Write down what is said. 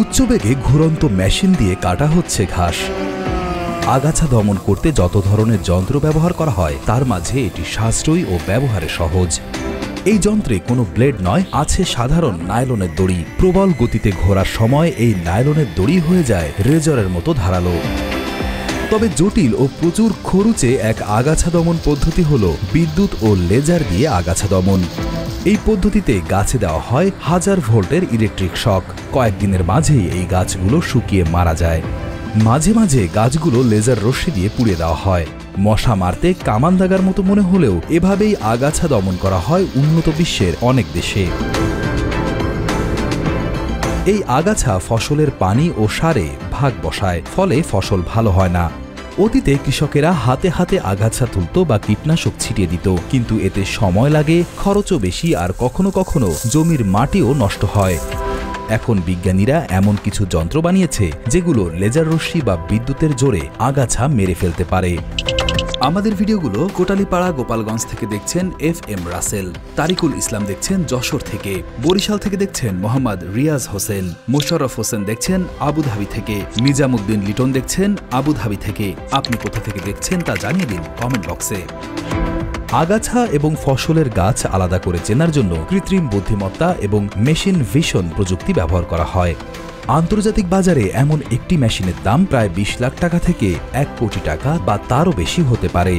উচ্চ বেগে ঘুরন্ত মেশিন দিয়ে কাটা হচ্ছে ঘাস। আগাছা দমন করতে যত ধরনের যন্ত্র ব্যবহার করা হয় তার মাঝে এটি সাশ্রয়ী ও ব্যবহারে সহজ। এই যন্ত্রে কোনো ব্লেড নয়, আছে সাধারণ নাইলনের দড়ি। প্রবল গতিতে ঘোরার সময় এই নাইলনের দড়ি হয়ে যায় রেজরের মতো ধারালো। তবে জটিল ও প্রচুর খরচে এক আগাছা দমন পদ্ধতি হল বিদ্যুৎ ও লেজার দিয়ে আগাছা দমন। এই পদ্ধতিতে গাছে দেওয়া হয় 1000 ভোল্টের ইলেকট্রিক শক। কয়েকদিনের মাঝেই এই গাছগুলো শুকিয়ে মারা যায়। মাঝে মাঝে গাছগুলো লেজার রশ্মি দিয়ে পুড়িয়ে দেওয়া হয়। মশা মারতে কামান দাগার মতো মনে হলেও এভাবেই আগাছা দমন করা হয় উন্নত বিশ্বের অনেক দেশে। এই আগাছা ফসলের পানি ও সারে ভাগ বসায়, ফলে ফসল ভালো হয় না। অতীতে কৃষকেরা হাতে হাতে আগাছা তুলত বা কীটনাশক ছিটিয়ে দিত, কিন্তু এতে সময় লাগে, খরচও বেশি, আর কখনো কখনো জমির মাটিও নষ্ট হয়। এখন বিজ্ঞানীরা এমন কিছু যন্ত্র বানিয়েছে যেগুলো লেজার রশ্মি বা বিদ্যুতের জোরে আগাছা মেরে ফেলতে পারে। আমাদের ভিডিওগুলো কোটালীপাড়া গোপালগঞ্জ থেকে দেখছেন FM রাসেল, তারিকুল ইসলাম দেখছেন যশোর থেকে, বরিশাল থেকে দেখছেন মোহাম্মদ রিয়াজ হোসেন, মোশাররফ হোসেন দেখছেন আবুধাবি থেকে, নিজামুদ্দিন লিটন দেখছেন আবুধাবি থেকে। আপনি কোথা থেকে দেখছেন তা জানিয়ে দিন কমেন্ট বক্সে। আগাছা এবং ফসলের গাছ আলাদা করে চেনার জন্য কৃত্রিম বুদ্ধিমত্তা এবং মেশিন ভিশন প্রযুক্তি ব্যবহার করা হয়। আন্তর্জাতিক বাজারে এমন একটি মেশিনের দাম প্রায় 20 লাখ টাকা থেকে 1 কোটি টাকা বা তারও বেশি হতে পারে।